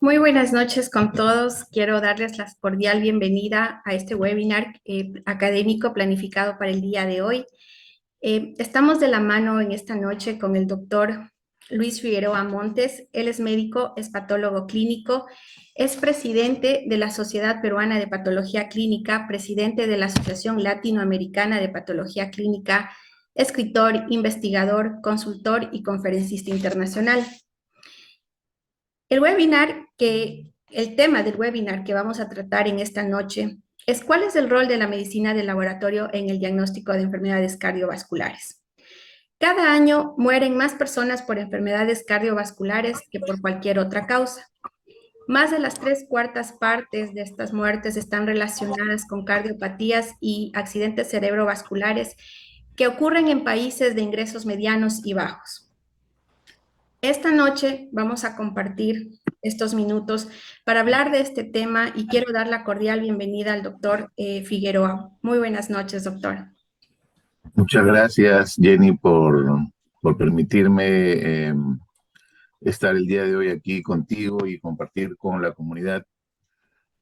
Muy buenas noches con todos. Quiero darles la cordial bienvenida a este webinar académico planificado para el día de hoy. Estamos de la mano en esta noche con el doctor Luis Figueroa Montes. Él es médico, es patólogo clínico, es presidente de la Sociedad Peruana de Patología Clínica, presidente de la Asociación Latinoamericana de Patología Clínica, escritor, investigador, consultor y conferencista internacional. El tema del webinar que vamos a tratar en esta noche es ¿cuál es el rol de la medicina de laboratorio en el diagnóstico de enfermedades cardiovasculares? Cada año mueren más personas por enfermedades cardiovasculares que por cualquier otra causa. Más de las 3/4 de estas muertes están relacionadas con cardiopatías y accidentes cerebrovasculares que ocurren en países de ingresos medianos y bajos. Esta noche vamos a compartir estos minutos para hablar de este tema y quiero dar la cordial bienvenida al doctor Figueroa. Muy buenas noches, doctor. Muchas gracias, Jenny, por permitirme estar el día de hoy aquí contigo y compartir con la comunidad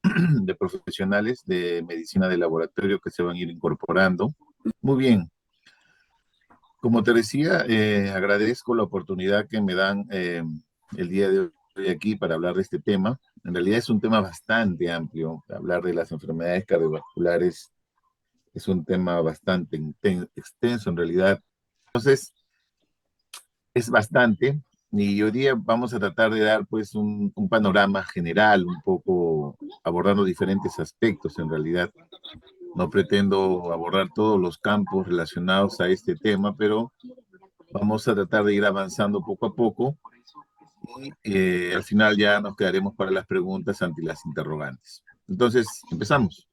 de profesionales de medicina de laboratorio que se van a ir incorporando. Muy bien. Como te decía, agradezco la oportunidad que me dan el día de hoy aquí para hablar de este tema. En realidad es un tema bastante amplio. Hablar de las enfermedades cardiovasculares es un tema bastante extenso en realidad. Entonces, es bastante, y hoy día vamos a tratar de dar pues un panorama general, un poco abordando diferentes aspectos en realidad. No pretendo abordar todos los campos relacionados a este tema, pero vamos a tratar de ir avanzando poco a poco y al final ya nos quedaremos para las preguntas ante las interrogantes. Entonces, empezamos.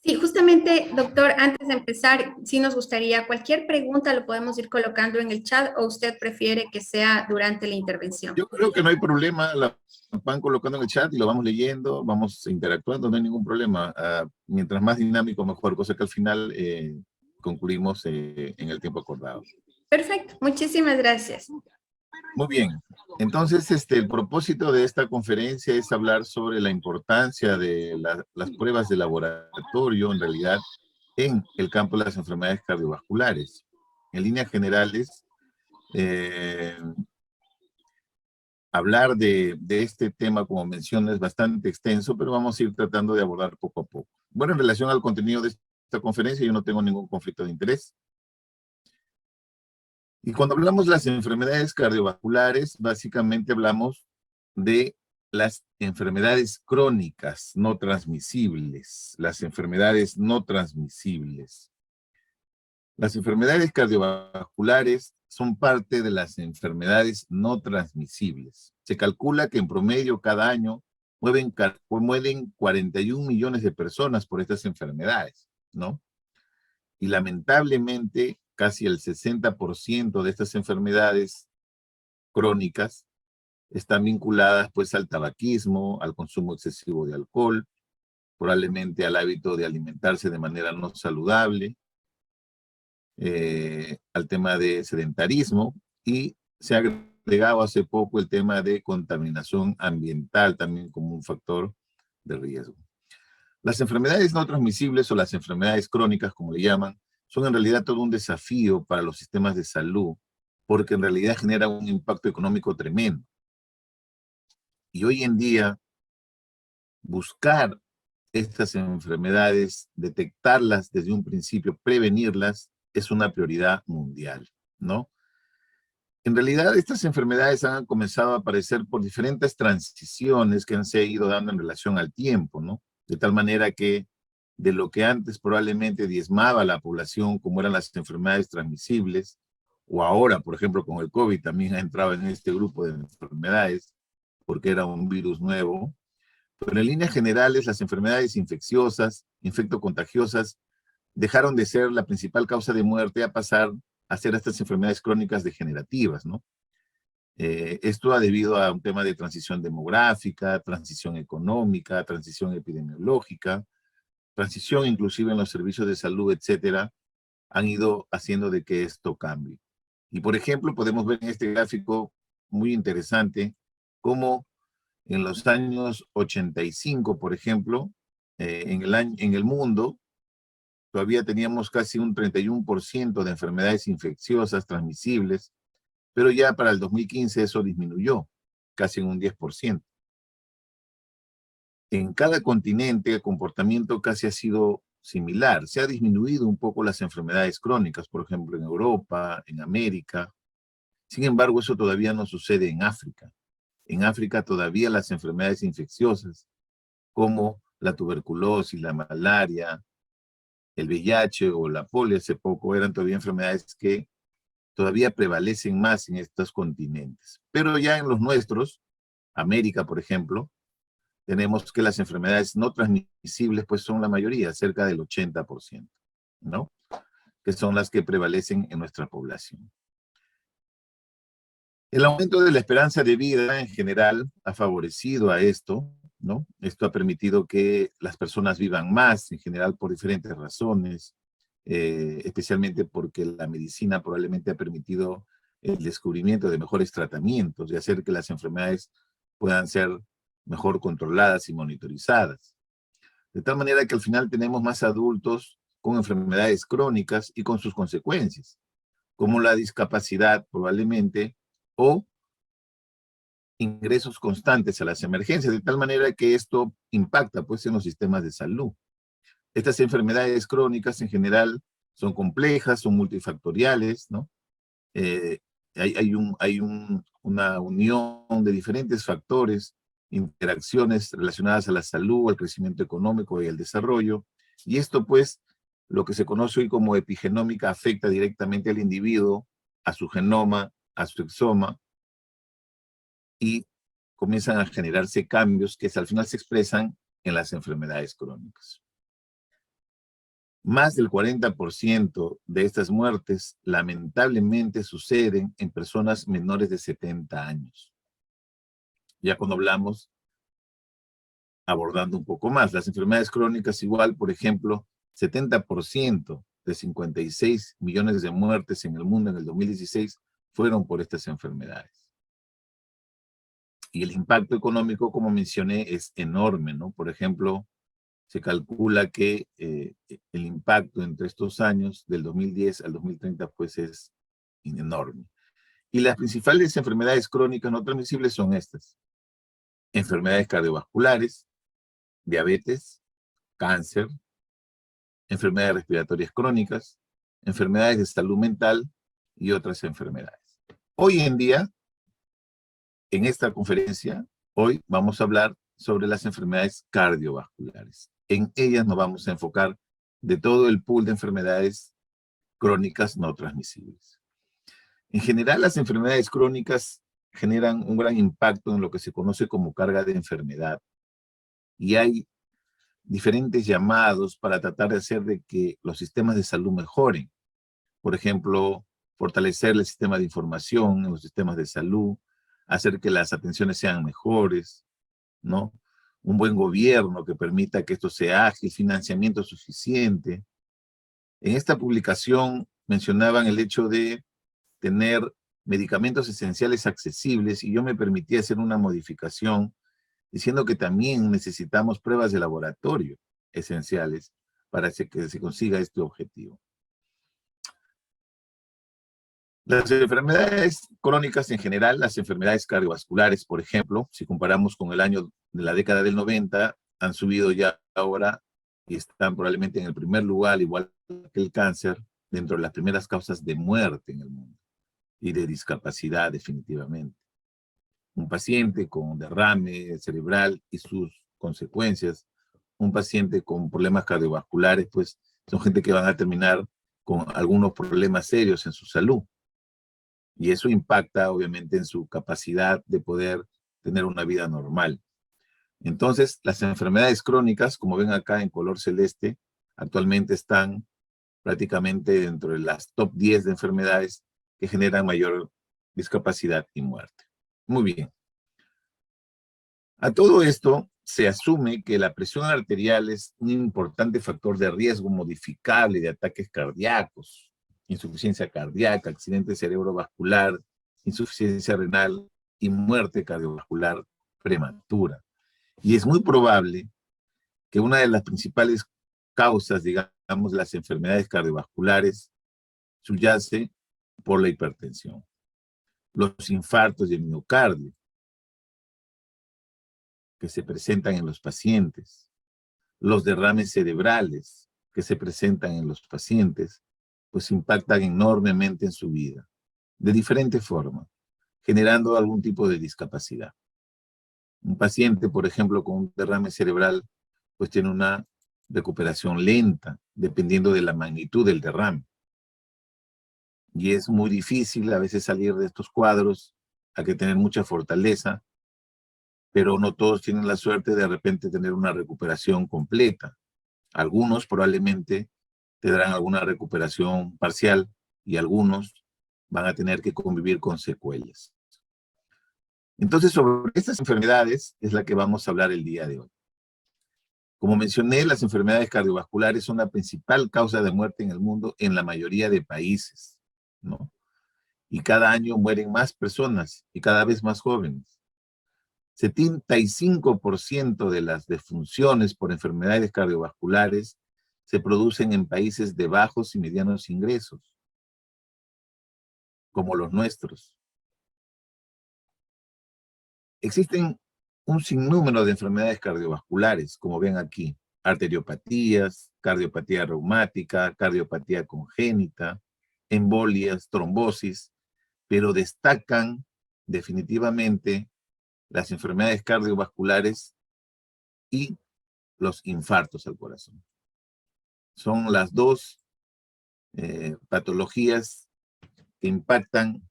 Sí, justamente, doctor, antes de empezar, sí nos gustaría, cualquier pregunta lo podemos ir colocando en el chat o usted prefiere que sea durante la intervención. Yo creo que no hay problema, la van colocando en el chat y lo vamos leyendo, vamos interactuando, no hay ningún problema. Mientras más dinámico, mejor, cosa que al final concluimos en el tiempo acordado. Perfecto, muchísimas gracias. Muy bien, entonces el propósito de esta conferencia es hablar sobre la importancia de las pruebas de laboratorio, en realidad, en el campo de las enfermedades cardiovasculares. En líneas generales, hablar de este tema, como mencioné, es bastante extenso, pero vamos a ir tratando de abordar poco a poco. Bueno, en relación al contenido de esta conferencia, yo no tengo ningún conflicto de interés. Y cuando hablamos de las enfermedades cardiovasculares, básicamente hablamos de las enfermedades crónicas no transmisibles, las enfermedades no transmisibles. Las enfermedades cardiovasculares son parte de las enfermedades no transmisibles. Se calcula que en promedio cada año mueren 41 millones de personas por estas enfermedades, ¿no? Y lamentablemente casi el 60% de estas enfermedades crónicas están vinculadas pues al tabaquismo, al consumo excesivo de alcohol, probablemente al hábito de alimentarse de manera no saludable, al tema de sedentarismo, y se ha agregado hace poco el tema de contaminación ambiental también como un factor de riesgo. Las enfermedades no transmisibles o las enfermedades crónicas, como le llaman, son en realidad todo un desafío para los sistemas de salud, porque en realidad generan un impacto económico tremendo. Y hoy en día, buscar estas enfermedades, detectarlas desde un principio, prevenirlas, es una prioridad mundial, ¿no? En realidad, estas enfermedades han comenzado a aparecer por diferentes transiciones que han se ido dando en relación al tiempo, ¿no? De tal manera que de lo que antes probablemente diezmaba a la población, como eran las enfermedades transmisibles, o ahora, por ejemplo, con el COVID también ha entrado en este grupo de enfermedades, porque era un virus nuevo. Pero en líneas generales, las enfermedades infecciosas, infectocontagiosas, dejaron de ser la principal causa de muerte a pasar a ser estas enfermedades crónicas degenerativas, ¿no? Esto ha debido a un tema de transición demográfica, transición económica, transición epidemiológica, transición inclusive en los servicios de salud, etcétera, han ido haciendo de que esto cambie. Y por ejemplo, podemos ver en este gráfico muy interesante cómo En los años 85, por ejemplo, en el mundo, todavía teníamos casi un 31% de enfermedades infecciosas transmisibles, pero ya para el 2015 eso disminuyó, casi en un 10%. En cada continente el comportamiento casi ha sido similar. Se ha disminuido un poco las enfermedades crónicas, por ejemplo, en Europa, en América. Sin embargo, eso todavía no sucede en África. En África todavía las enfermedades infecciosas, como la tuberculosis, la malaria, el VIH o la polio hace poco, eran todavía enfermedades que todavía prevalecen más en estos continentes. Pero ya en los nuestros, América, por ejemplo, tenemos que las enfermedades no transmisibles pues son la mayoría, cerca del 80%, ¿no? Que son las que prevalecen en nuestra población. El aumento de la esperanza de vida en general ha favorecido a esto, ¿no? Esto ha permitido que las personas vivan más en general por diferentes razones, especialmente porque la medicina probablemente ha permitido el descubrimiento de mejores tratamientos y hacer que las enfermedades puedan ser mejor controladas y monitorizadas. De tal manera que al final tenemos más adultos con enfermedades crónicas y con sus consecuencias, como la discapacidad probablemente, o ingresos constantes a las emergencias, de tal manera que esto impacta pues en los sistemas de salud. Estas enfermedades crónicas en general son complejas, son multifactoriales, ¿no? Eh, una unión de diferentes factores, interacciones relacionadas a la salud, al crecimiento económico y al desarrollo, y esto pues, lo que se conoce hoy como epigenómica, afecta directamente al individuo, a su genoma, a su exoma, y comienzan a generarse cambios que al final se expresan en las enfermedades crónicas. Más del 40% de estas muertes lamentablemente suceden en personas menores de 70 años. Ya cuando hablamos, abordando un poco más, las enfermedades crónicas igual, por ejemplo, 70% de 56 millones de muertes en el mundo en el 2016 fueron por estas enfermedades. Y el impacto económico, como mencioné, es enorme, ¿no? Por ejemplo, se calcula que el impacto entre estos años, del 2010 al 2030, pues es enorme. Y las principales enfermedades crónicas no transmisibles son estas: enfermedades cardiovasculares, diabetes, cáncer, enfermedades respiratorias crónicas, enfermedades de salud mental y otras enfermedades. Hoy en día, en esta conferencia, hoy vamos a hablar sobre las enfermedades cardiovasculares. En ellas nos vamos a enfocar de todo el pool de enfermedades crónicas no transmisibles. En general, las enfermedades crónicas generan un gran impacto en lo que se conoce como carga de enfermedad. Y hay diferentes llamados para tratar de hacer de que los sistemas de salud mejoren. Por ejemplo, fortalecer el sistema de información en los sistemas de salud, hacer que las atenciones sean mejores, ¿no? Un buen gobierno que permita que esto sea ágil, financiamiento suficiente. En esta publicación mencionaban el hecho de tener medicamentos esenciales accesibles, y yo me permití hacer una modificación diciendo que también necesitamos pruebas de laboratorio esenciales para que se consiga este objetivo. Las enfermedades crónicas en general, las enfermedades cardiovasculares, por ejemplo, si comparamos con el año de la década del 90, han subido ya ahora y están probablemente en el primer lugar, igual que el cáncer, dentro de las primeras causas de muerte en el mundo y de discapacidad definitivamente. Un paciente con derrame cerebral y sus consecuencias, un paciente con problemas cardiovasculares, pues son gente que van a terminar con algunos problemas serios en su salud. Y eso impacta obviamente en su capacidad de poder tener una vida normal. Entonces, las enfermedades crónicas, como ven acá en color celeste, actualmente están prácticamente dentro de las top 10 de enfermedades que generan mayor discapacidad y muerte. Muy bien. A todo esto se asume que la presión arterial es un importante factor de riesgo modificable de ataques cardíacos, insuficiencia cardíaca, accidente cerebrovascular, insuficiencia renal y muerte cardiovascular prematura. Y es muy probable que una de las principales causas, digamos, las enfermedades cardiovasculares, subyace por la hipertensión. Los infartos de miocardio que se presentan en los pacientes, los derrames cerebrales que se presentan en los pacientes, pues impactan enormemente en su vida, de diferente forma, generando algún tipo de discapacidad. Un paciente, por ejemplo, con un derrame cerebral, pues tiene una recuperación lenta, dependiendo de la magnitud del derrame. Y es muy difícil a veces salir de estos cuadros, hay que tener mucha fortaleza, pero no todos tienen la suerte de repente tener una recuperación completa. Algunos probablemente tendrán alguna recuperación parcial y algunos van a tener que convivir con secuelas. Entonces, sobre estas enfermedades es la que vamos a hablar el día de hoy. Como mencioné, las enfermedades cardiovasculares son la principal causa de muerte en el mundo en la mayoría de países, ¿no? Y cada año mueren más personas y cada vez más jóvenes. 75% de las defunciones por enfermedades cardiovasculares se producen en países de bajos y medianos ingresos, como los nuestros. Existen un sinnúmero de enfermedades cardiovasculares, como ven aquí, arteriopatías, cardiopatía reumática, cardiopatía congénita, embolias, trombosis, pero destacan definitivamente las enfermedades cardiovasculares y los infartos al corazón. Son las dos patologías que impactan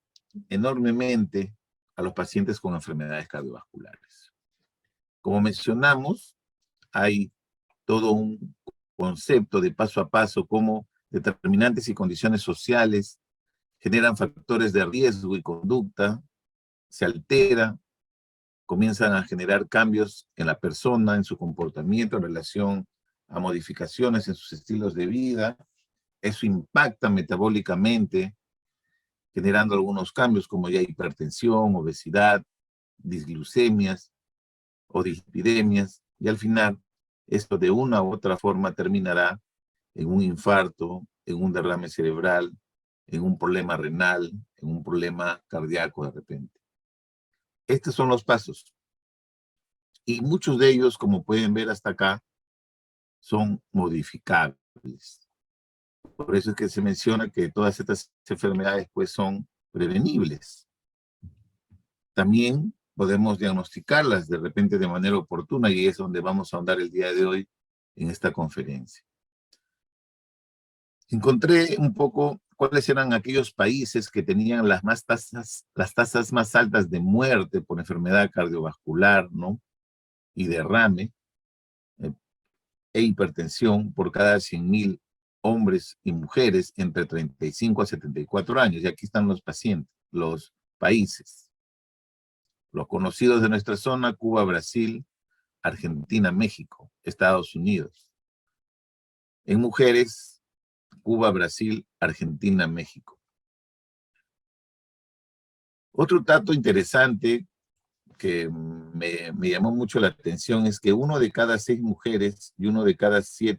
enormemente a los pacientes con enfermedades cardiovasculares. Como mencionamos, hay todo un concepto de paso a paso, cómo determinantes y condiciones sociales generan factores de riesgo y conducta, se altera, comienzan a generar cambios en la persona, en su comportamiento en relación a modificaciones en sus estilos de vida. Eso impacta metabólicamente, generando algunos cambios como ya hipertensión, obesidad, disglucemias o dislipidemias, y al final esto de una u otra forma terminará en un infarto, en un derrame cerebral, en un problema renal, en un problema cardíaco de repente. Estos son los pasos. Y muchos de ellos, como pueden ver hasta acá, son modificables. Por eso es que se menciona que todas estas enfermedades pues son prevenibles. También podemos diagnosticarlas de repente de manera oportuna y es donde vamos a ahondar el día de hoy en esta conferencia. Encontré un poco cuáles eran aquellos países que tenían las tasas más altas de muerte por enfermedad cardiovascular, ¿no? Y derrame e hipertensión por cada 100.000 hombres y mujeres entre 35 a 74 años. Y aquí están los pacientes, los países. Los conocidos de nuestra zona: Cuba, Brasil, Argentina, México, Estados Unidos. En mujeres, Cuba, Brasil, Argentina, México. Otro dato interesante que me llamó mucho la atención es que uno de cada 6 mujeres y uno de cada 6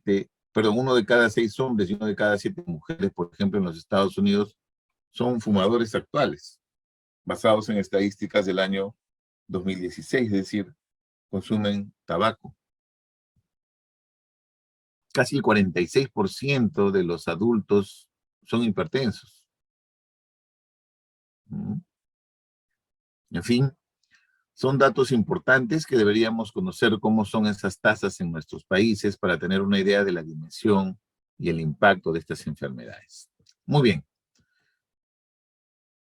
hombres y uno de cada 7 mujeres, por ejemplo, en los Estados Unidos, son fumadores actuales, basados en estadísticas del año 2016, es decir, consumen tabaco. Casi el 46% de los adultos son hipertensos. En fin, son datos importantes que deberíamos conocer cómo son esas tasas en nuestros países para tener una idea de la dimensión y el impacto de estas enfermedades. Muy bien.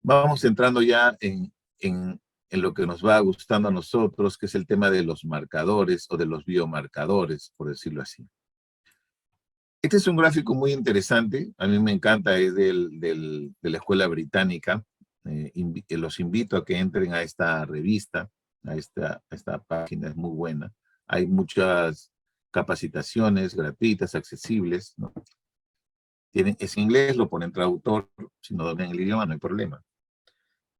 Vamos entrando ya en lo que nos va gustando a nosotros, que es el tema de los marcadores o de los biomarcadores, por decirlo así. Este es un gráfico muy interesante, a mí me encanta, es de la Escuela Británica. Los invito a que entren a esta revista, a esta página, es muy buena. Hay muchas capacitaciones gratuitas, accesibles, ¿no? Es inglés, lo ponen traductor, si no dominan el idioma no hay problema.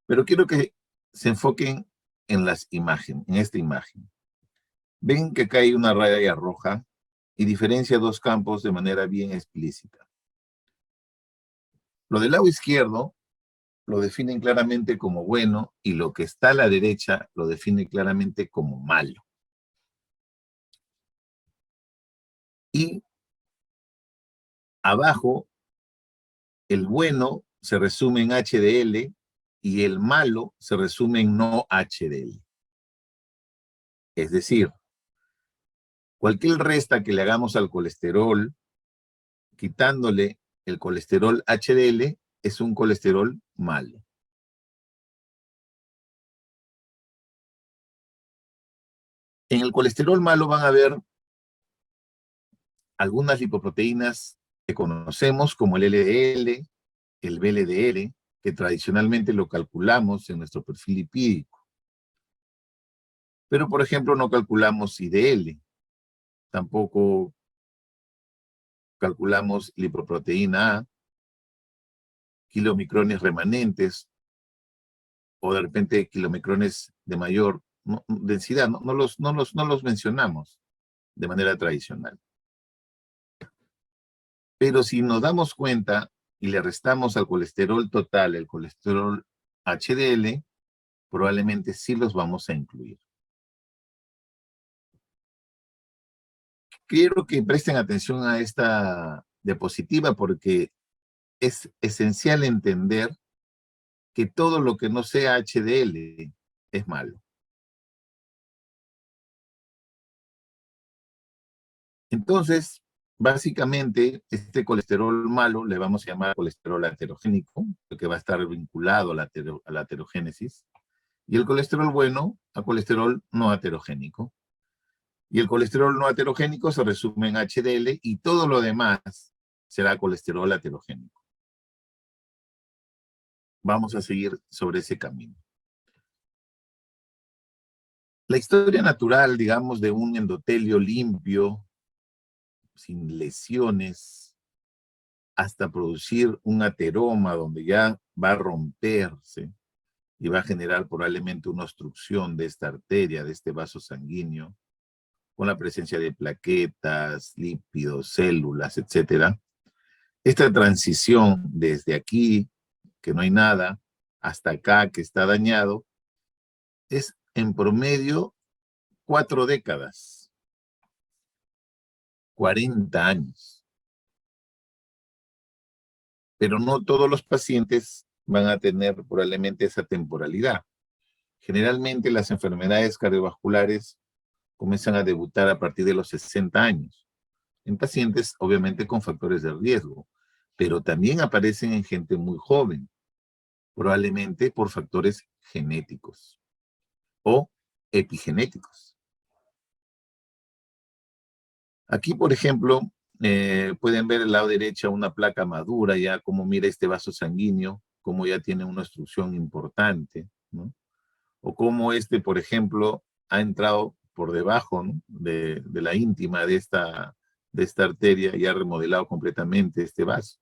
Pero quiero que se enfoquen en esta imagen. Ven que acá hay una raya roja y diferencia dos campos de manera bien explícita. Lo del lado izquierdo lo definen claramente como bueno y lo que está a la derecha lo define claramente como malo. Y abajo, el bueno se resume en HDL y el malo se resume en no HDL. Es decir, cualquier resta que le hagamos al colesterol, quitándole el colesterol HDL, es un colesterol malo. En el colesterol malo van a ver algunas lipoproteínas que conocemos como el LDL, el VLDL, que tradicionalmente lo calculamos en nuestro perfil lipídico. Pero, por ejemplo, no calculamos IDL, tampoco calculamos lipoproteína A, kilomicrones remanentes, o de repente kilomicrones de mayor densidad. No los mencionamos de manera tradicional. Pero si nos damos cuenta y le restamos al colesterol total el colesterol HDL, probablemente sí los vamos a incluir. Quiero que presten atención a esta diapositiva porque es esencial entender que todo lo que no sea HDL es malo. Entonces, básicamente, este colesterol malo le vamos a llamar colesterol aterogénico, porque va a estar vinculado a la aterogénesis, y el colesterol bueno a colesterol no aterogénico. Y el colesterol no aterogénico se resume en HDL y todo lo demás será colesterol aterogénico. Vamos a seguir sobre ese camino. La historia natural, digamos, de un endotelio limpio, sin lesiones, hasta producir un ateroma donde ya va a romperse y va a generar probablemente una obstrucción de esta arteria, de este vaso sanguíneo, con la presencia de plaquetas, lípidos, células, etc. Esta transición desde aquí, que no hay nada, hasta acá, que está dañado, es en promedio 4 décadas, 40 años. Pero no todos los pacientes van a tener probablemente esa temporalidad. Generalmente las enfermedades cardiovasculares comienzan a debutar a partir de los 60 años, en pacientes obviamente con factores de riesgo, pero también aparecen en gente muy joven, probablemente por factores genéticos o epigenéticos. Aquí, por ejemplo, pueden ver el lado derecho una placa madura, ya como mira este vaso sanguíneo, como ya tiene una obstrucción importante, ¿no? O como este, por ejemplo, ha entrado por debajo, ¿no?, de la íntima de esta arteria y ha remodelado completamente este vaso.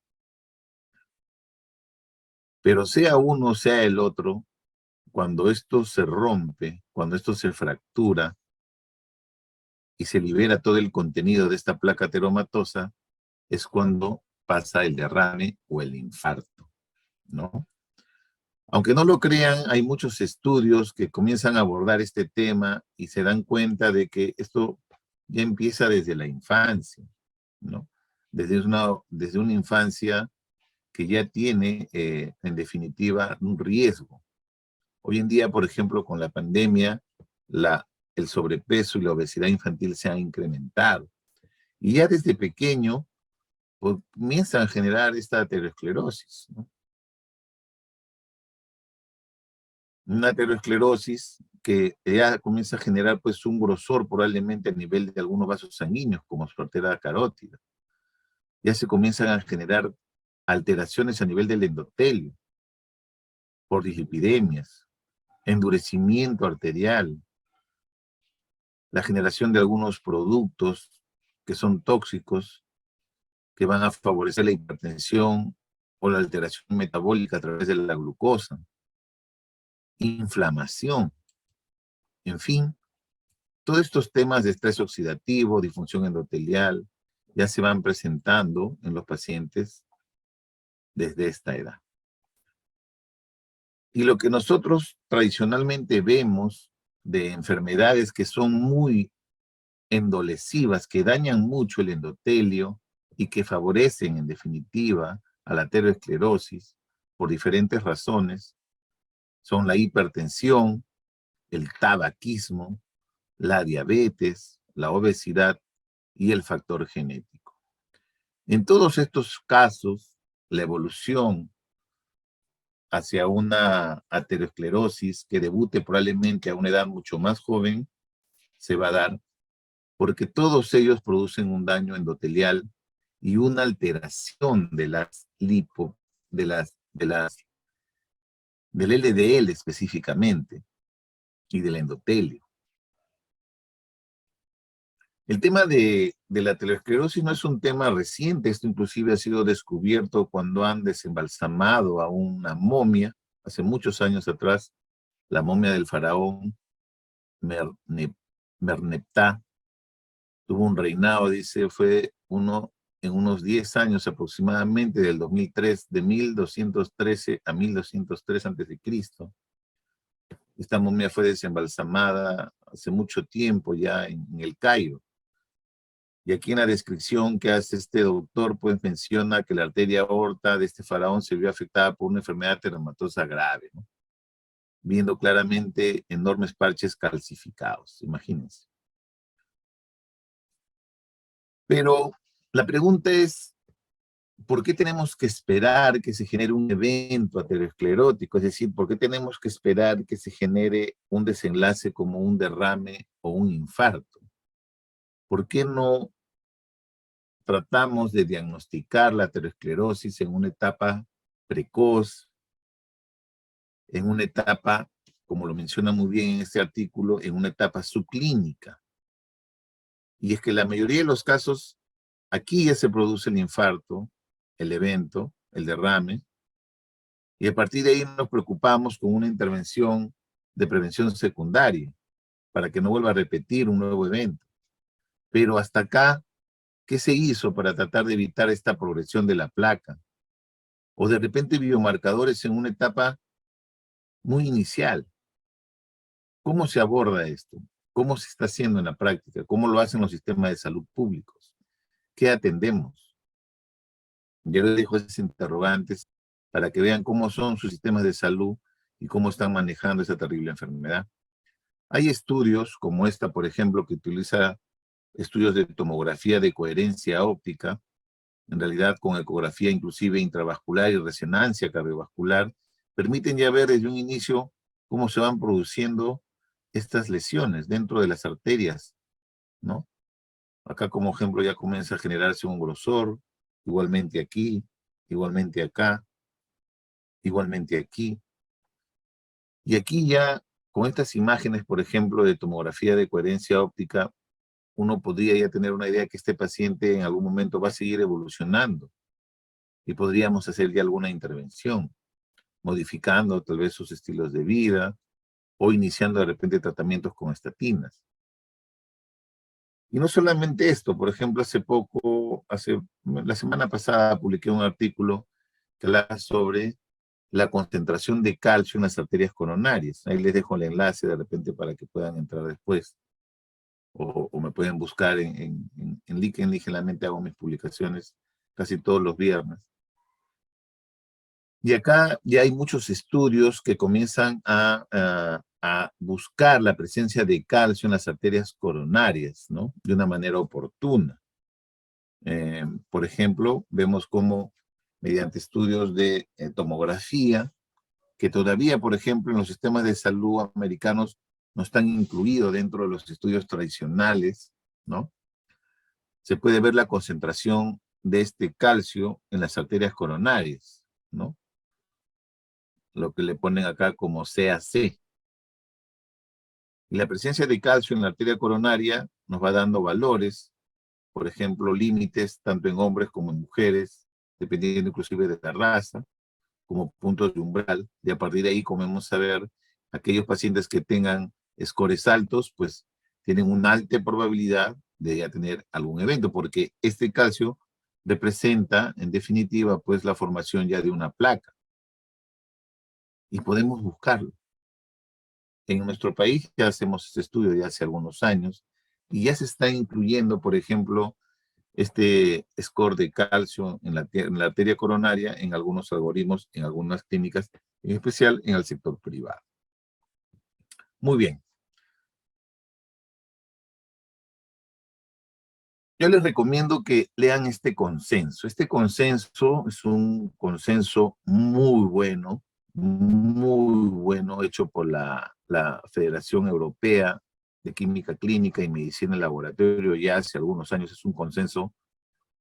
Pero sea uno, sea el otro, cuando esto se rompe, cuando esto se fractura y se libera todo el contenido de esta placa ateromatosa, es cuando pasa el derrame o el infarto, ¿no? Aunque no lo crean, hay muchos estudios que comienzan a abordar este tema y se dan cuenta de que esto ya empieza desde la infancia, ¿no? Desde una infancia que ya tiene, en definitiva, un riesgo. Hoy en día, por ejemplo, con la pandemia, el sobrepeso y la obesidad infantil se han incrementado. Y ya desde pequeño pues, comienzan a generar esta aterosclerosis, ¿no? Una aterosclerosis que ya comienza a generar pues un grosor probablemente a nivel de algunos vasos sanguíneos, como su arteria carótida. Ya se comienzan a generar alteraciones a nivel del endotelio, por dislipidemias, endurecimiento arterial, la generación de algunos productos que son tóxicos, que van a favorecer la hipertensión o la alteración metabólica a través de la glucosa, inflamación. En fin, todos estos temas de estrés oxidativo, disfunción endotelial, ya se van presentando en los pacientes desde esta edad. Y lo que nosotros tradicionalmente vemos de enfermedades que son muy endolesivas, que dañan mucho el endotelio y que favorecen, en definitiva, a la aterosclerosis por diferentes razones, son la hipertensión, el tabaquismo, la diabetes, la obesidad y el factor genético. En todos estos casos, la evolución hacia una aterosclerosis que debute probablemente a una edad mucho más joven se va a dar porque todos ellos producen un daño endotelial y una alteración de las del LDL específicamente y del endotelio. El tema de la aterosclerosis no es un tema reciente, esto inclusive ha sido descubierto cuando han desembalsamado a una momia, hace muchos años atrás, la momia del faraón Merneptah, tuvo un reinado, dice, fue en unos 10 años aproximadamente, del 2003, de 1213 a 1203 a.C. Esta momia fue desembalsamada hace mucho tiempo ya en el Cairo. Y aquí en la descripción que hace este doctor, pues menciona que la arteria aorta de este faraón se vio afectada por una enfermedad reumatosa grave, ¿no? Viendo claramente enormes parches calcificados, imagínense. Pero la pregunta es, ¿por qué tenemos que esperar que se genere un evento aterosclerótico? Es decir, ¿por qué tenemos que esperar que se genere un desenlace como un derrame o un infarto? ¿Por qué no tratamos de diagnosticar la aterosclerosis en una etapa precoz, en una etapa, como lo menciona muy bien en este artículo, en una etapa subclínica? Y es que la mayoría de los casos, aquí ya se produce el infarto, el evento, el derrame, y a partir de ahí nos preocupamos con una intervención de prevención secundaria para que no vuelva a repetir un nuevo evento. Pero hasta acá, ¿qué se hizo para tratar de evitar esta progresión de la placa? O de repente biomarcadores en una etapa muy inicial. ¿Cómo se aborda esto? ¿Cómo se está haciendo en la práctica? ¿Cómo lo hacen los sistemas de salud públicos? ¿Qué atendemos? Yo les dejo esas interrogantes para que vean cómo son sus sistemas de salud y cómo están manejando esa terrible enfermedad. Hay estudios como esta, por ejemplo, que utiliza estudios de tomografía de coherencia óptica, en realidad con ecografía inclusive intravascular y resonancia cardiovascular, permiten ya ver desde un inicio cómo se van produciendo estas lesiones dentro de las arterias, ¿no? Acá como ejemplo ya comienza a generarse un grosor, igualmente aquí, igualmente acá, igualmente aquí. Y aquí ya, con estas imágenes, por ejemplo, de tomografía de coherencia óptica, uno podría ya tener una idea que este paciente en algún momento va a seguir evolucionando y podríamos hacer ya alguna intervención, modificando tal vez sus estilos de vida o iniciando de repente tratamientos con estatinas. Y no solamente esto, por ejemplo, la semana pasada publiqué un artículo que habla sobre la concentración de calcio en las arterias coronarias. Ahí les dejo el enlace de repente para que puedan entrar después. O me pueden buscar en LinkedIn. Ligeramente hago mis publicaciones casi todos los viernes. Y acá ya hay muchos estudios que comienzan a buscar la presencia de calcio en las arterias coronarias, ¿no? De una manera oportuna. Por ejemplo, vemos cómo mediante estudios de tomografía, que todavía, por ejemplo, en los sistemas de salud americanos no están incluidos dentro de los estudios tradicionales, ¿no? Se puede ver la concentración de este calcio en las arterias coronarias, ¿no? Lo que le ponen acá como CAC. Y la presencia de calcio en la arteria coronaria nos va dando valores, por ejemplo, límites tanto en hombres como en mujeres, dependiendo inclusive de la raza, como puntos de umbral, y a partir de ahí comenzamos a ver aquellos pacientes que tengan scores altos, pues tienen una alta probabilidad de ya tener algún evento, porque este calcio representa, en definitiva, pues la formación ya de una placa. Y podemos buscarlo. En nuestro país ya hacemos este estudio ya hace algunos años y ya se está incluyendo, por ejemplo, este score de calcio en la arteria coronaria en algunos algoritmos, en algunas clínicas, en especial en el sector privado. Muy bien. Yo les recomiendo que lean este consenso. Este consenso es un consenso muy bueno, hecho por la Federación Europea de Química Clínica y Medicina en Laboratorio ya hace algunos años. Es un consenso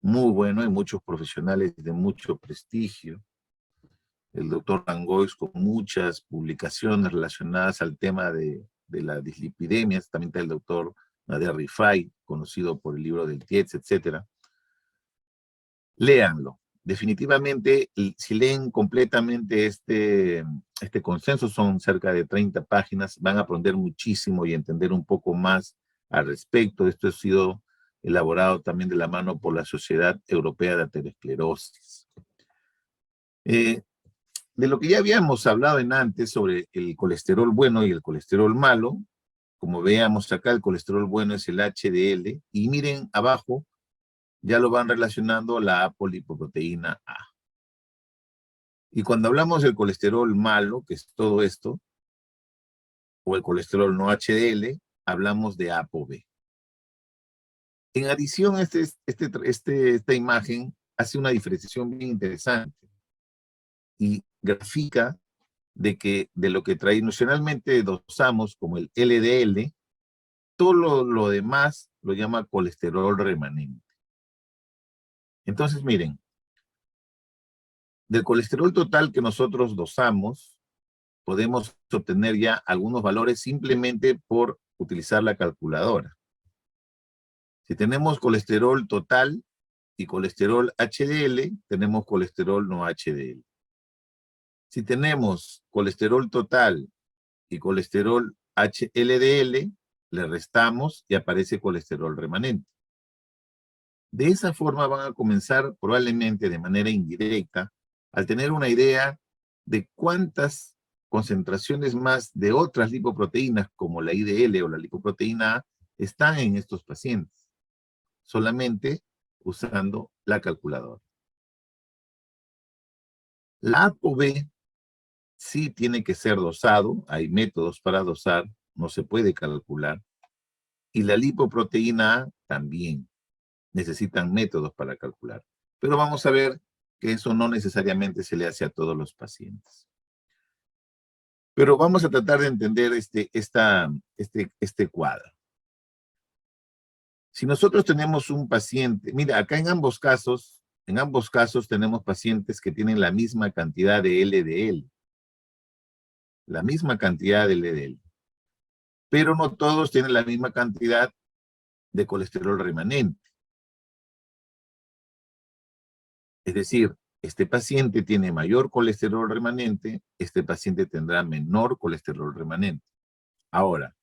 muy bueno, hay muchos profesionales de mucho prestigio. El doctor Langois con muchas publicaciones relacionadas al tema de la dislipidemia. También está el doctor Nader Rifai, conocido por el libro del TIEDS, etc. Léanlo. Definitivamente, si leen completamente este consenso, son cerca de 30 páginas, van a aprender muchísimo y entender un poco más al respecto. Esto ha sido elaborado también de la mano por la Sociedad Europea de Aterosclerosis. De lo que ya habíamos hablado en antes sobre el colesterol bueno y el colesterol malo, como veamos acá, el colesterol bueno es el HDL, y miren abajo, ya lo van relacionando a la apolipoproteína A. Y cuando hablamos del colesterol malo, que es todo esto, o el colesterol no HDL, hablamos de ApoB. En adición, esta imagen hace una diferenciación bien interesante y grafica de lo que tradicionalmente dosamos como el LDL, todo lo demás lo llama colesterol remanente. Entonces, miren, del colesterol total que nosotros dosamos, podemos obtener ya algunos valores simplemente por utilizar la calculadora. Si tenemos colesterol total y colesterol HDL, tenemos colesterol no HDL. Si tenemos colesterol total y colesterol HLDL, le restamos y aparece colesterol remanente. De esa forma van a comenzar probablemente de manera indirecta al tener una idea de cuántas concentraciones más de otras lipoproteínas como la IDL o la lipoproteína A están en estos pacientes, solamente usando la calculadora. La ApoB sí tiene que ser dosado, hay métodos para dosar, no se puede calcular, y la lipoproteína A también necesitan métodos para calcular. Pero vamos a ver que eso no necesariamente se le hace a todos los pacientes. Pero vamos a tratar de entender este cuadro. Si nosotros tenemos un paciente, mira, acá en ambos casos tenemos pacientes que tienen la misma cantidad de LDL. La misma cantidad de LDL. Pero no todos tienen la misma cantidad de colesterol remanente. Es decir, este paciente tiene mayor colesterol remanente, este paciente tendrá menor colesterol remanente. Ahora,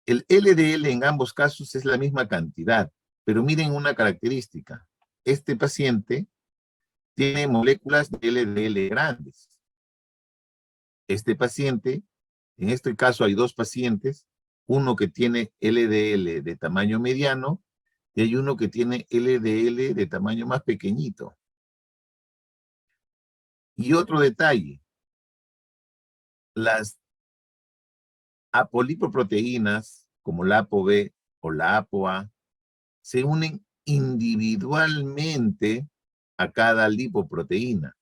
el LDL en ambos casos es la misma cantidad, pero miren una característica. Este paciente tiene moléculas de LDL grandes. Este paciente, en este caso hay dos pacientes, uno que tiene LDL de tamaño mediano y hay uno que tiene LDL de tamaño más pequeñito. Y otro detalle, las apolipoproteínas, como la ApoB o la ApoA, se unen individualmente a cada lipoproteína.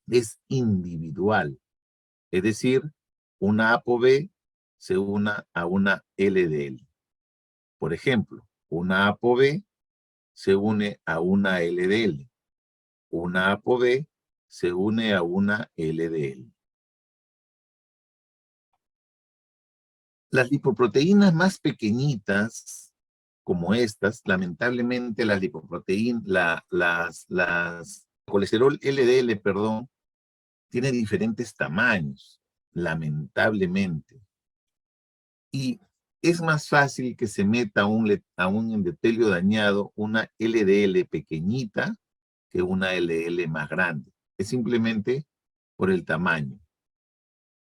Es individual. Es decir, una ApoB se una a una LDL. Por ejemplo, una ApoB se une a una LDL. Una ApoB se une a una LDL. Las lipoproteínas más pequeñitas, como estas, lamentablemente las lipoproteínas, colesterol LDL, perdón, tiene diferentes tamaños, lamentablemente. Y es más fácil que se meta a un endotelio dañado una LDL pequeñita que una LDL más grande. Es simplemente por el tamaño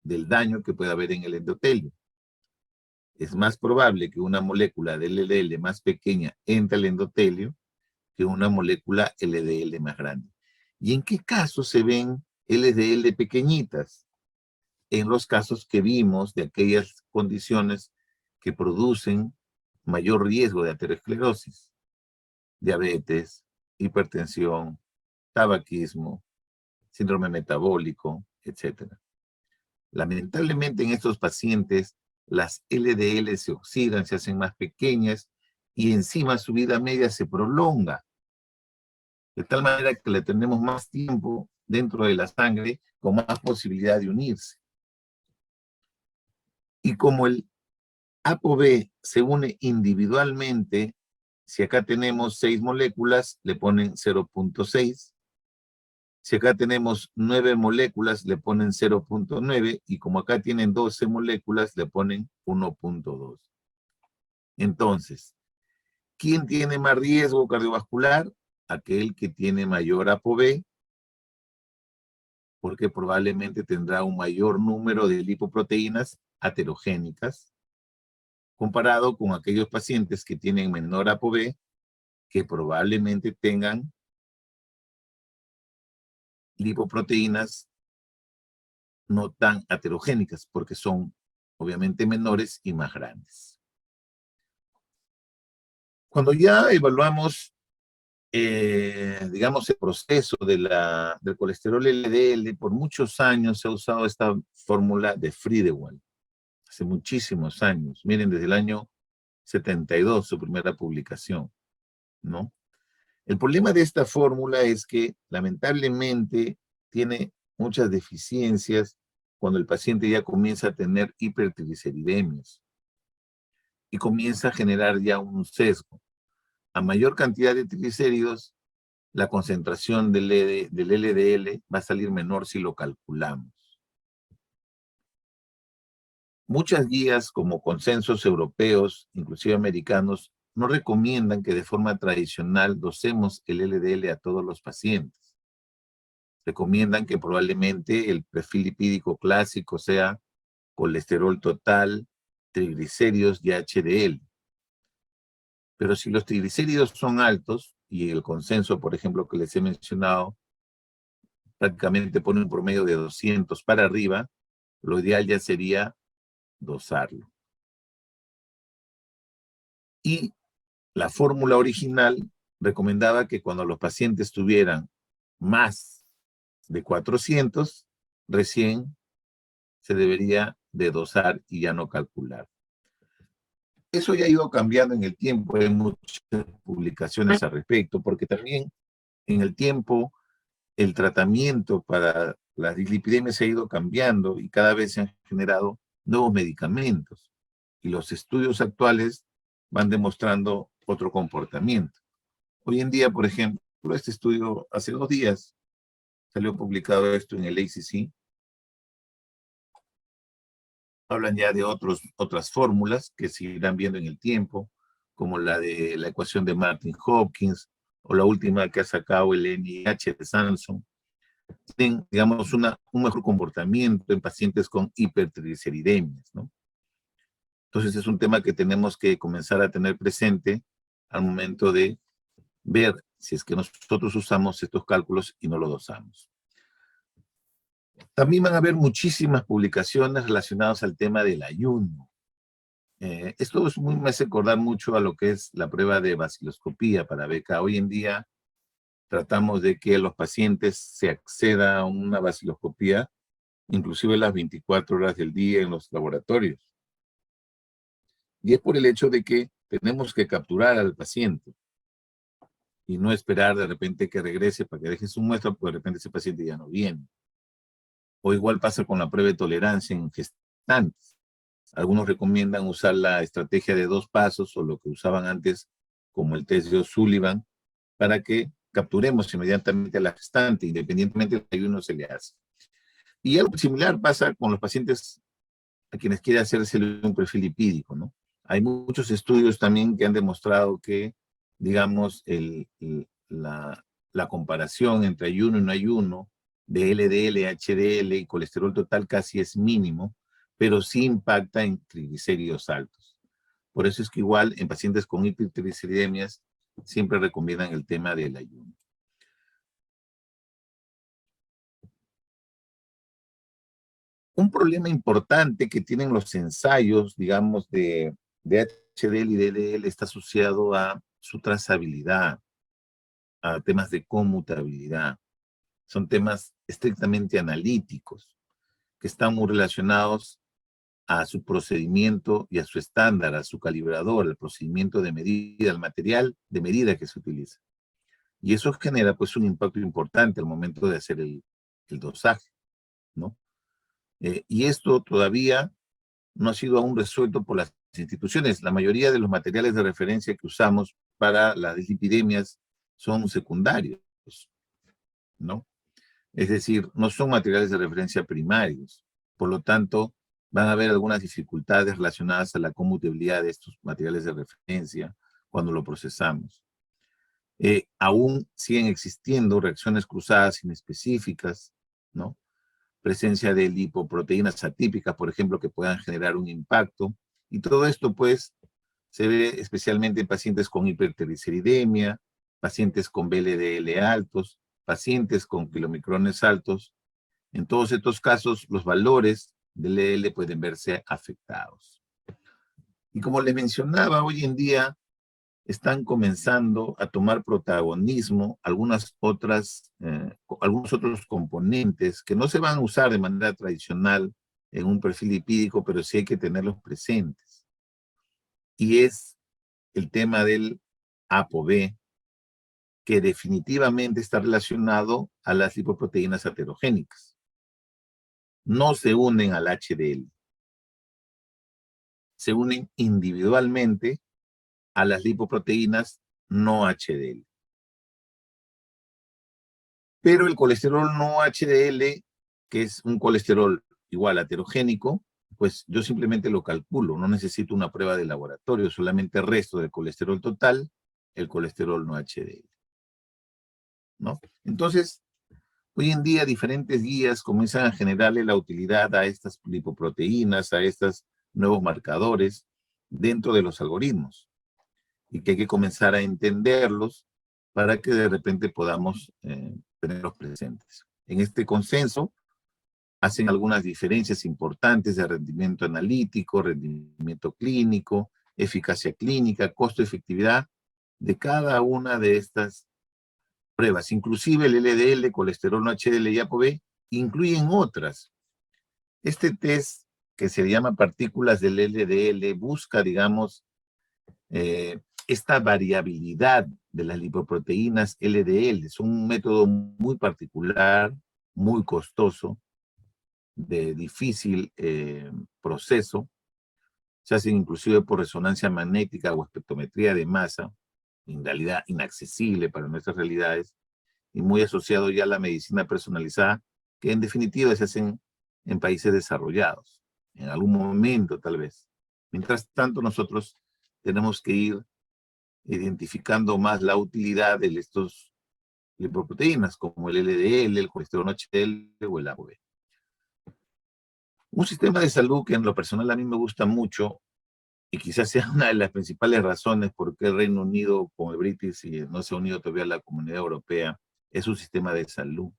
del daño que puede haber en el endotelio. Es más probable que una molécula de LDL más pequeña entre al endotelio que una molécula LDL más grande. ¿Y en qué casos se ven LDL pequeñitas? En los casos que vimos de aquellas condiciones que producen mayor riesgo de aterosclerosis, diabetes, hipertensión, tabaquismo, síndrome metabólico, etc. Lamentablemente en estos pacientes las LDL se oxidan, se hacen más pequeñas y encima su vida media se prolonga, de tal manera que le tenemos más tiempo dentro de la sangre con más posibilidad de unirse. Y como el ApoB se une individualmente, si acá tenemos 6 moléculas, le ponen 0.6. Si acá tenemos 9 moléculas, le ponen 0.9. Y como acá tienen 12 moléculas, le ponen 1.2. Entonces, ¿quién tiene más riesgo cardiovascular? Aquel que tiene mayor ApoB, porque probablemente tendrá un mayor número de lipoproteínas aterogénicas, comparado con aquellos pacientes que tienen menor ApoB, que probablemente tengan lipoproteínas no tan aterogénicas, porque son obviamente menores y más grandes. Cuando ya evaluamos, digamos, el proceso del colesterol LDL, por muchos años se ha usado esta fórmula de Friedewald, hace muchísimos años. Miren, desde el año 72, su primera publicación, ¿no? El problema de esta fórmula es que lamentablemente tiene muchas deficiencias cuando el paciente ya comienza a tener hipertrigliceridemias y comienza a generar ya un sesgo. A mayor cantidad de triglicéridos, la concentración del LDL va a salir menor si lo calculamos. Muchas guías como consensos europeos, inclusive americanos, no recomiendan que de forma tradicional dosemos el LDL a todos los pacientes. Recomiendan que probablemente el perfil lipídico clásico sea colesterol total, triglicéridos y HDL. Pero si los triglicéridos son altos, y el consenso, por ejemplo, que les he mencionado, prácticamente pone un promedio de 200 para arriba, lo ideal ya sería dosarlo. Y la fórmula original recomendaba que cuando los pacientes tuvieran más de 400, recién se debería de dosar y ya no calcular. Eso ya ha ido cambiando en el tiempo, hay muchas publicaciones al respecto, porque también en el tiempo el tratamiento para la dislipidemia se ha ido cambiando y cada vez se han generado nuevos medicamentos. Y los estudios actuales van demostrando otro comportamiento. Hoy en día, por ejemplo, este estudio hace 2 días salió publicado esto en el ACC. Hablan ya de otras fórmulas que se irán viendo en el tiempo, como la de la ecuación de Martin Hopkins o la última que ha sacado el NIH de Samsung. Tienen, digamos, un mejor comportamiento en pacientes con hipertrigliceridemias, ¿no? Entonces es un tema que tenemos que comenzar a tener presente al momento de ver si es que nosotros usamos estos cálculos y no los dosamos. También van a haber muchísimas publicaciones relacionadas al tema del ayuno. Esto me hace acordar mucho a lo que es la prueba de vaciloscopía para beca. Hoy en día tratamos de que los pacientes se acceda a una vaciloscopía, inclusive las 24 horas del día en los laboratorios. Y es por el hecho de que tenemos que capturar al paciente y no esperar de repente que regrese para que deje su muestra, porque de repente ese paciente ya no viene. O igual pasa con la prueba de tolerancia en gestantes. Algunos recomiendan usar la estrategia de 2 pasos o lo que usaban antes como el test de O'Sullivan para que capturemos inmediatamente a la gestante, independientemente del ayuno se le hace. Y algo similar pasa con los pacientes a quienes quieren hacerse un perfil lipídico, ¿no? Hay muchos estudios también que han demostrado que, digamos, la comparación entre ayuno y no ayuno de LDL, HDL y colesterol total casi es mínimo, pero sí impacta en triglicéridos altos. Por eso es que igual en pacientes con hipertrigliceridemias siempre recomiendan el tema del ayuno. Un problema importante que tienen los ensayos, digamos, de HDL y DLL está asociado a su trazabilidad, a temas de conmutabilidad. Son temas estrictamente analíticos que están muy relacionados a su procedimiento y a su estándar, a su calibrador, al procedimiento de medida, al material de medida que se utiliza. Y eso genera pues un impacto importante al momento de hacer el dosaje, ¿no? Y esto todavía no ha sido aún resuelto por las instituciones. La mayoría de los materiales de referencia que usamos para las dislipidemias son secundarios, ¿no? Es decir, no son materiales de referencia primarios. Por lo tanto, van a haber algunas dificultades relacionadas a la conmutabilidad de estos materiales de referencia cuando lo procesamos. Aún siguen existiendo reacciones cruzadas inespecíficas, ¿no? Presencia de lipoproteínas atípicas, por ejemplo, que puedan generar un impacto. Y todo esto, pues, se ve especialmente en pacientes con hipertrigliceridemia, pacientes con VLDL altos, pacientes con kilomicrones altos. En todos estos casos, los valores del LDL pueden verse afectados. Y como les mencionaba, hoy en día están comenzando a tomar protagonismo algunos otros componentes que no se van a usar de manera tradicional en un perfil lipídico, pero sí hay que tenerlos presentes. Y es el tema del ApoB, que definitivamente está relacionado a las lipoproteínas aterogénicas. No se unen al HDL. Se unen individualmente a las lipoproteínas no HDL. Pero el colesterol no HDL, que es un colesterol igual aterogénico, pues yo simplemente lo calculo, no necesito una prueba de laboratorio, solamente resto del colesterol total, el colesterol no HDL, ¿no? Entonces, hoy en día diferentes guías comienzan a generarle la utilidad a estas lipoproteínas, a estos nuevos marcadores dentro de los algoritmos, y que hay que comenzar a entenderlos para que de repente podamos tenerlos presentes. En este consenso hacen algunas diferencias importantes de rendimiento analítico, rendimiento clínico, eficacia clínica, costo-efectividad de cada una de estas pruebas. Inclusive el LDL, colesterol no HDL y ApoB incluyen otras. Este test que se llama partículas del LDL busca, digamos, esta variabilidad de las lipoproteínas LDL. Es un método muy particular, muy costoso, de difícil proceso. Se hacen inclusive por resonancia magnética o espectrometría de masa, en realidad inaccesible para nuestras realidades, y muy asociado ya a la medicina personalizada, que en definitiva se hacen en países desarrollados, en algún momento tal vez. Mientras tanto, nosotros tenemos que ir identificando más la utilidad de estos lipoproteínas, como el LDL, el colesterol HDL o el ApoB. Un sistema de salud que en lo personal a mí me gusta mucho, y quizás sea una de las principales razones por qué el Reino Unido, como el British, no se ha unido todavía a la Comunidad Europea, es un sistema de salud.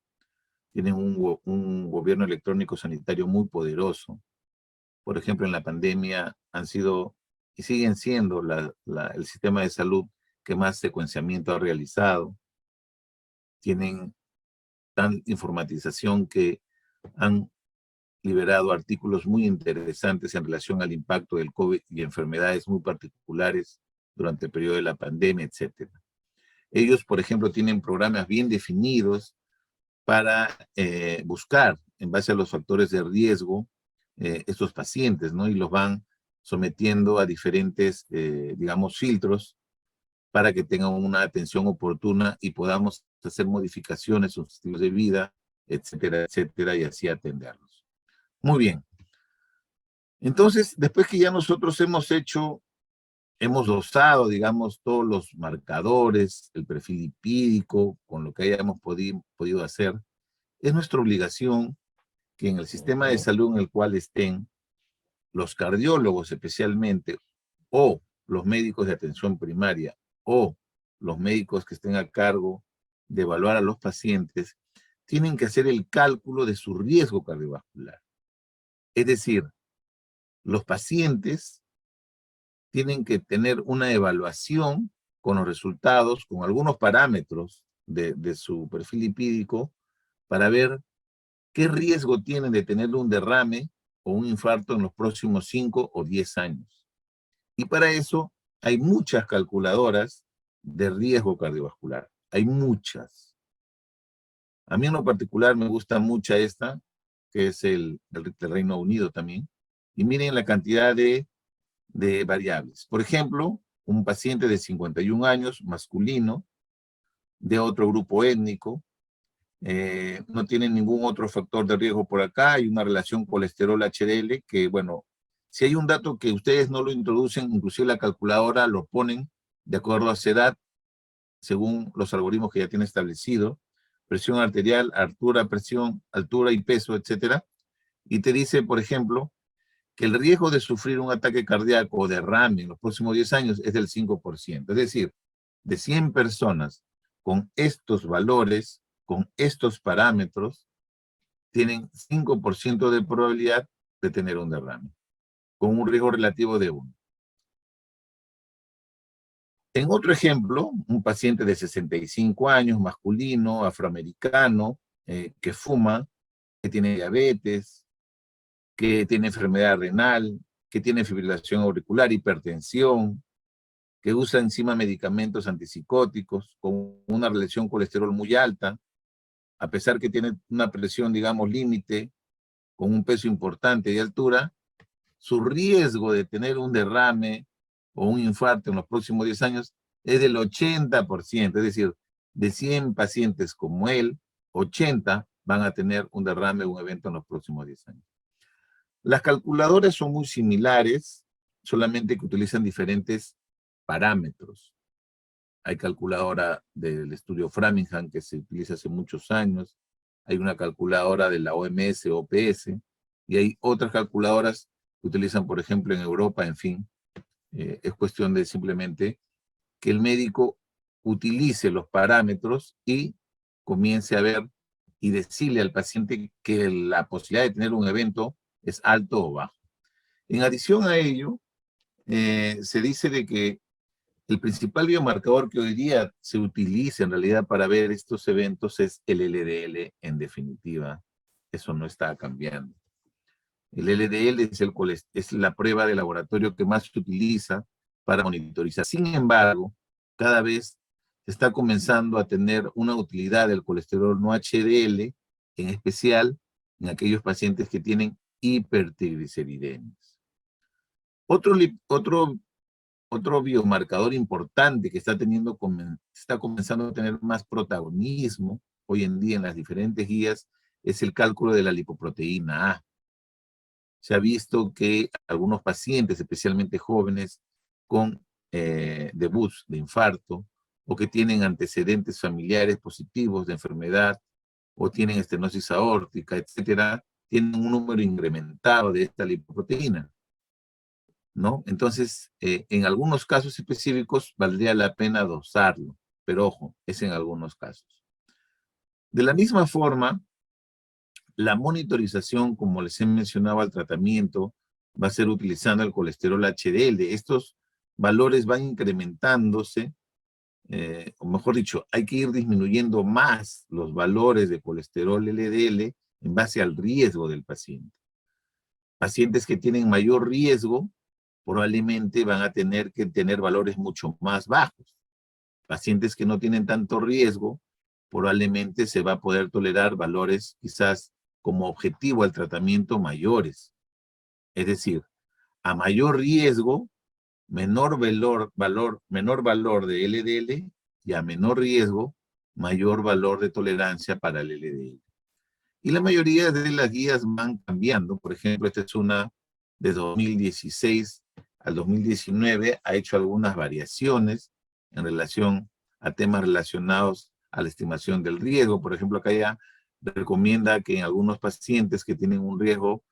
Tienen un gobierno electrónico sanitario muy poderoso. Por ejemplo, en la pandemia han sido y siguen siendo el sistema de salud que más secuenciamiento ha realizado. Tienen tan informatización que han liberado artículos muy interesantes en relación al impacto del COVID y enfermedades muy particulares durante el periodo de la pandemia, etc. Ellos, por ejemplo, tienen programas bien definidos para buscar, en base a los factores de riesgo, estos pacientes, ¿no? Y los van sometiendo a diferentes, digamos, filtros para que tengan una atención oportuna y podamos hacer modificaciones en sus estilos de vida, etcétera, etcétera, y así atenderlos. Muy bien. Entonces, después que ya nosotros hemos dosado, digamos, todos los marcadores, el perfil lipídico, con lo que hayamos podido hacer, es nuestra obligación que en el sistema de salud en el cual estén, los cardiólogos especialmente, o los médicos de atención primaria, o los médicos que estén a cargo de evaluar a los pacientes, tienen que hacer el cálculo de su riesgo cardiovascular. Es decir, los pacientes tienen que tener una evaluación con los resultados, con algunos parámetros de su perfil lipídico, para ver qué riesgo tienen de tener un derrame o un infarto en los próximos 5 o 10 años. Y para eso hay muchas calculadoras de riesgo cardiovascular. Hay muchas. A mí en lo particular me gusta mucho esta, que es del Reino Unido también. Y miren la cantidad de variables. Por ejemplo, un paciente de 51 años, masculino, de otro grupo étnico, no tiene ningún otro factor de riesgo por acá, hay una relación colesterol HDL que, bueno, si hay un dato que ustedes no lo introducen, inclusive la calculadora lo ponen de acuerdo a esa edad, según los algoritmos que ya tiene establecido, presión arterial, altura y peso, etcétera, y te dice, por ejemplo, que el riesgo de sufrir un ataque cardíaco o derrame en los próximos 10 años es del 5%. Es decir, de 100 personas con estos valores, con estos parámetros, tienen 5% de probabilidad de tener un derrame, con un riesgo relativo de 1. En otro ejemplo, un paciente de 65 años, masculino, afroamericano, que fuma, que tiene diabetes, que tiene enfermedad renal, que tiene fibrilación auricular, hipertensión, que usa encima medicamentos antipsicóticos, con una relación colesterol muy alta, a pesar que tiene una presión, digamos, límite, con un peso importante de altura, su riesgo de tener un derrame o un infarto en los próximos 10 años es del 80%, es decir, de 100 pacientes como él, 80 van a tener un derrame o un evento en los próximos 10 años. Las calculadoras son muy similares, solamente que utilizan diferentes parámetros. Hay calculadora del estudio Framingham que se utiliza hace muchos años, hay una calculadora de la OMS o OPS, y hay otras calculadoras que utilizan, por ejemplo, en Europa, en fin. Es cuestión de simplemente que el médico utilice los parámetros y comience a ver y decirle al paciente que la posibilidad de tener un evento es alto o bajo. En adición a ello, se dice de que el principal biomarcador que hoy día se utiliza en realidad para ver estos eventos es el LDL, en definitiva. Eso no está cambiando. El LDL es la prueba de laboratorio que más se utiliza para monitorizar. Sin embargo, cada vez se está comenzando a tener una utilidad del colesterol no HDL, en especial en aquellos pacientes que tienen hipertrigliceridemias. Otro biomarcador importante que está comenzando a tener más protagonismo hoy en día en las diferentes guías es el cálculo de la lipoproteína A. Se ha visto que algunos pacientes, especialmente jóvenes, con debuts de infarto o que tienen antecedentes familiares positivos de enfermedad o tienen estenosis aórtica, etcétera, tienen un número incrementado de esta lipoproteína, ¿no? Entonces, en algunos casos específicos valdría la pena dosarlo, pero ojo, es en algunos casos. De la misma forma, la monitorización, como les he mencionado, al tratamiento, va a ser utilizando el colesterol HDL. Estos valores van incrementándose, o mejor dicho, hay que ir disminuyendo más los valores de colesterol LDL en base al riesgo del paciente. Pacientes que tienen mayor riesgo probablemente van a tener que tener valores mucho más bajos. Pacientes que no tienen tanto riesgo, probablemente se va a poder tolerar valores quizás como objetivo al tratamiento mayores. Es decir, a mayor riesgo, menor valor de LDL, y a menor riesgo, mayor valor de tolerancia para el LDL. Y la mayoría de las guías van cambiando. Por ejemplo, esta es una de 2016 al 2019 ha hecho algunas variaciones en relación a temas relacionados a la estimación del riesgo. Por ejemplo, acá ya recomienda que en algunos pacientes que tienen un riesgo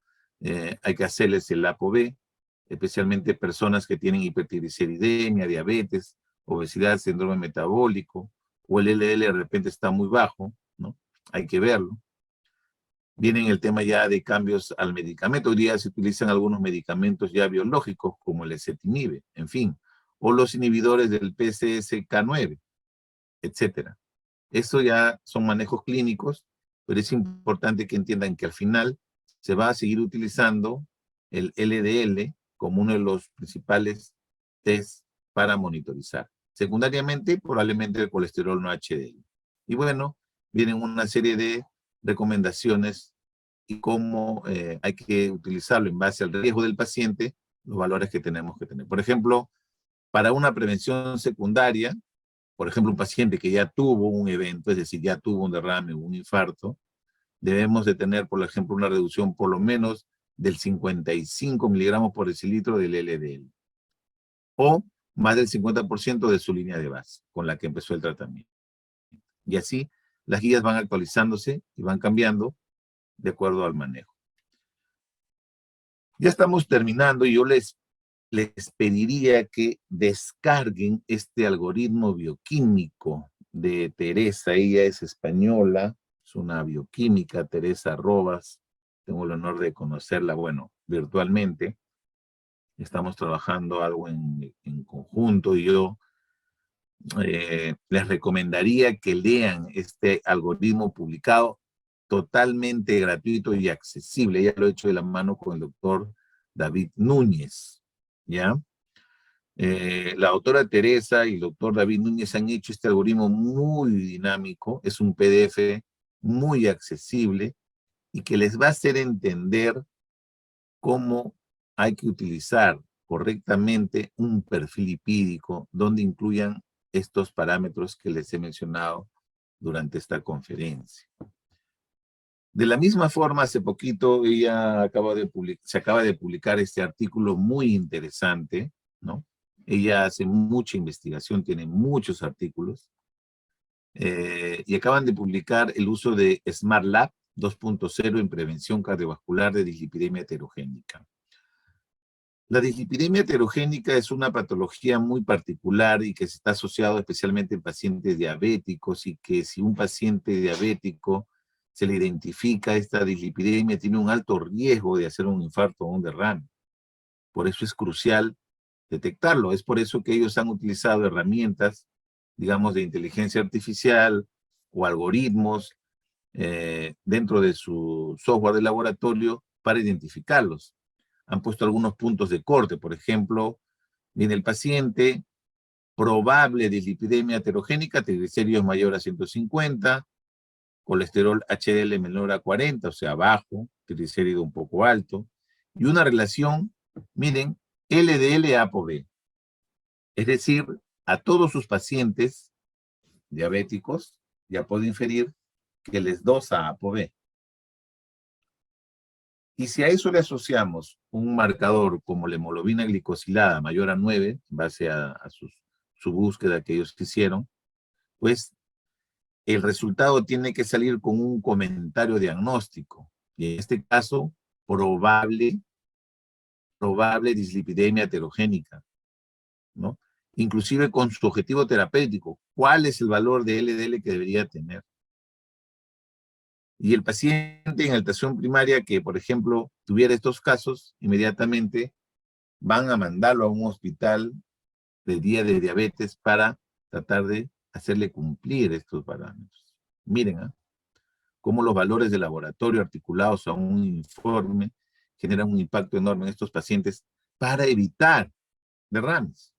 hay que hacerles el ApoB, especialmente personas que tienen hipertrigliceridemia, diabetes, obesidad, síndrome metabólico, o el LDL de repente está muy bajo, ¿no? Hay que verlo. Viene el tema ya de cambios al medicamento. Hoy día se utilizan algunos medicamentos ya biológicos, como el ezetimibe, en fin, o los inhibidores del PCSK9, etcétera. Eso ya son manejos clínicos, pero es importante que entiendan que al final se va a seguir utilizando el LDL como uno de los principales test para monitorizar. Secundariamente, probablemente el colesterol no HDL. Y bueno, vienen una serie de recomendaciones y cómo hay que utilizarlo en base al riesgo del paciente, los valores que tenemos que tener. Por ejemplo, para una prevención secundaria, por ejemplo, un paciente que ya tuvo un evento, es decir, ya tuvo un derrame o un infarto, debemos de tener, por ejemplo, una reducción por lo menos del 55 miligramos por decilitro del LDL, o más del 50% de su línea de base con la que empezó el tratamiento. Y así las guías van actualizándose y van cambiando de acuerdo al manejo. Ya estamos terminando y yo les pediría que descarguen este algoritmo bioquímico de Teresa. Ella es española, es una bioquímica, Teresa Robas. Tengo el honor de conocerla, bueno, virtualmente. Estamos trabajando algo en conjunto y yo les recomendaría que lean este algoritmo publicado totalmente gratuito y accesible. Ya lo he hecho de la mano con el doctor David Núñez, ¿ya? La doctora Teresa y el doctor David Núñez han hecho este algoritmo muy dinámico, es un PDF muy accesible y que les va a hacer entender cómo hay que utilizar correctamente un perfil lipídico donde incluyan estos parámetros que les he mencionado durante esta conferencia. De la misma forma, hace poquito se acaba de publicar este artículo muy interesante, ¿no? Ella hace mucha investigación, tiene muchos artículos, y acaban de publicar el uso de SmartLab 2.0 en prevención cardiovascular de dislipidemia heterogénica. La dislipidemia heterogénica es una patología muy particular y que se está asociado especialmente en pacientes diabéticos, y que si un paciente diabético se le identifica esta dislipidemia, tiene un alto riesgo de hacer un infarto o un derrame. Por eso es crucial detectarlo. Es por eso que ellos han utilizado herramientas, digamos, de inteligencia artificial o algoritmos dentro de su software de laboratorio para identificarlos. Han puesto algunos puntos de corte. Por ejemplo, viene el paciente, probable dislipidemia heterogénica, triglicéridos mayor a 150, colesterol HDL menor a 40, o sea, bajo, triglicérido un poco alto, y una relación, miren, LDL-ApoB. Es decir, a todos sus pacientes diabéticos ya puede inferir que les dosa ApoB. Y si a eso le asociamos un marcador como la hemoglobina glicosilada mayor a 9, en base a su búsqueda que ellos hicieron, pues el resultado tiene que salir con un comentario diagnóstico. Y en este caso, probable dislipidemia heterogénica, ¿no? Inclusive con su objetivo terapéutico. ¿Cuál es el valor de LDL que debería tener? Y el paciente en alteración primaria que, por ejemplo, tuviera estos casos, inmediatamente van a mandarlo a un hospital de día de diabetes para tratar de hacerle cumplir estos parámetros. Miren, cómo los valores de laboratorio articulados a un informe generan un impacto enorme en estos pacientes para evitar derrames.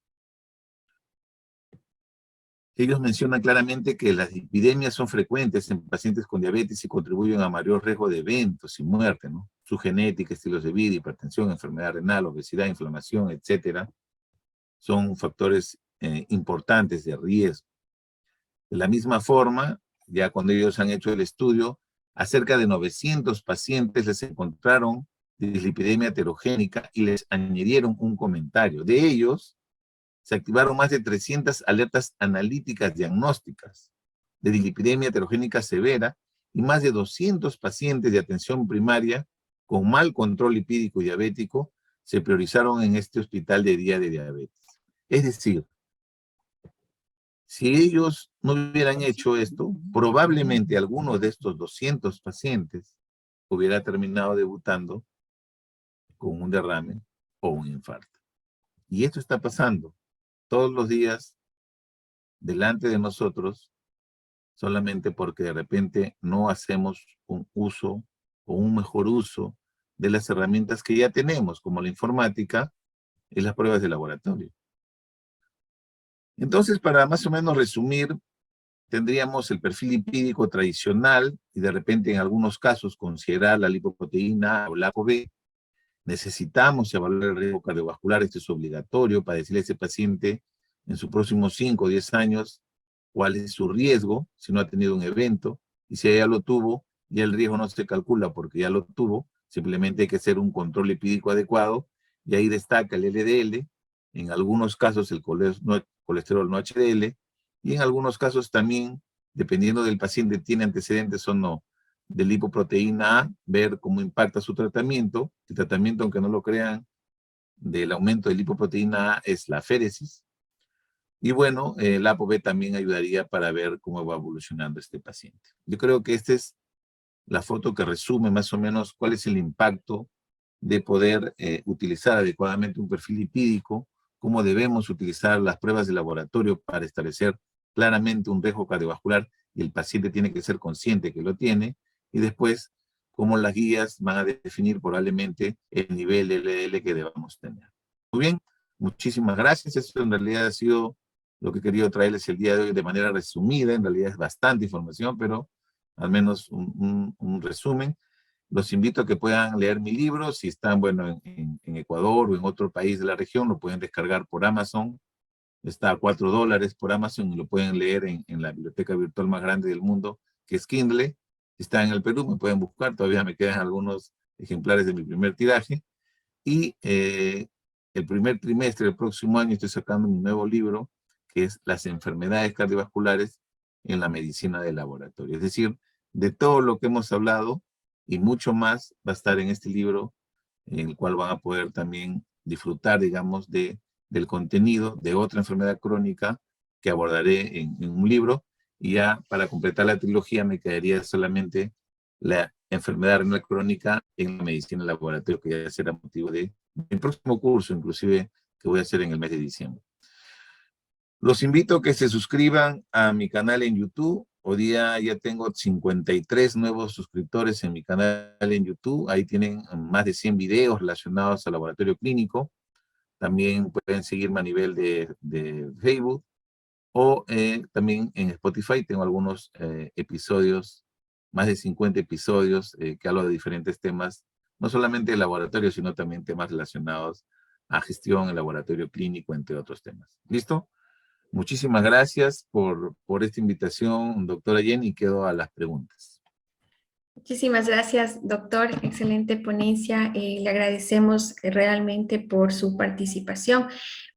Ellos mencionan claramente que las epidemias son frecuentes en pacientes con diabetes y contribuyen a mayor riesgo de eventos y muerte, ¿no? Su genética, estilos de vida, hipertensión, enfermedad renal, obesidad, inflamación, etcétera, son factores importantes de riesgo. De la misma forma, ya cuando ellos han hecho el estudio, a cerca de 900 pacientes les encontraron de dislipidemia heterogénica y les añadieron un comentario. De ellos, se activaron más de 300 alertas analíticas diagnósticas de dislipidemia heterogénica severa y más de 200 pacientes de atención primaria con mal control lipídico y diabético se priorizaron en este hospital de día de diabetes. Es decir, si ellos no hubieran hecho esto, probablemente alguno de estos 200 pacientes hubiera terminado debutando con un derrame o un infarto. Y esto está pasando todos los días delante de nosotros, solamente porque de repente no hacemos un uso o un mejor uso de las herramientas que ya tenemos, como la informática y las pruebas de laboratorio. Entonces, para más o menos resumir, tendríamos el perfil lipídico tradicional y de repente en algunos casos considerar la lipoproteína A o la ApoB. Necesitamos evaluar el riesgo cardiovascular, esto es obligatorio para decirle a ese paciente en sus próximos 5 o 10 años cuál es su riesgo si no ha tenido un evento, y si ya lo tuvo, ya el riesgo no se calcula porque ya lo tuvo, simplemente hay que hacer un control lipídico adecuado, y ahí destaca el LDL, en algunos casos el colesterol no HDL, y en algunos casos también, dependiendo del paciente, tiene antecedentes o no, de lipoproteína A, ver cómo impacta su tratamiento. El tratamiento, aunque no lo crean, del aumento de lipoproteína A es la féresis. Y bueno, la ApoB también ayudaría para ver cómo va evolucionando este paciente. Yo creo que esta es la foto que resume más o menos cuál es el impacto de poder utilizar adecuadamente un perfil lipídico, cómo debemos utilizar las pruebas de laboratorio para establecer claramente un riesgo cardiovascular y el paciente tiene que ser consciente que lo tiene, y después cómo las guías van a definir probablemente el nivel LDL que debamos tener. Muy bien, muchísimas gracias. Esto en realidad ha sido lo que he querido traerles el día de hoy de manera resumida. En realidad es bastante información, pero al menos un resumen. Los invito a que puedan leer mi libro. Si están, bueno, en Ecuador o en otro país de la región, lo pueden descargar por Amazon. Está a $4 por Amazon y lo pueden leer en la biblioteca virtual más grande del mundo, que es Kindle. Si están en el Perú, me pueden buscar. Todavía me quedan algunos ejemplares de mi primer tiraje. Y el primer trimestre del próximo año estoy sacando mi nuevo libro, que es Las enfermedades cardiovasculares en la medicina de laboratorio. Es decir, de todo lo que hemos hablado y mucho más va a estar en este libro, en el cual van a poder también disfrutar, digamos, del contenido de otra enfermedad crónica que abordaré en un libro. Y ya para completar la trilogía me quedaría solamente la enfermedad renal crónica en la medicina de laboratorio, que ya será motivo de mi próximo curso, inclusive, que voy a hacer en el mes de diciembre. Los invito a que se suscriban a mi canal en YouTube. Hoy día ya tengo 53 nuevos suscriptores en mi canal en YouTube. Ahí tienen más de 100 videos relacionados al laboratorio clínico. También pueden seguirme a nivel de Facebook. O también en Spotify tengo algunos episodios, más de 50 episodios que hablo de diferentes temas, no solamente de laboratorio, sino también temas relacionados a gestión, el laboratorio clínico, entre otros temas. ¿Listo? Muchísimas gracias por esta invitación, doctora Jenny, y quedo a las preguntas. Muchísimas gracias, doctor. Excelente ponencia. Le agradecemos realmente por su participación.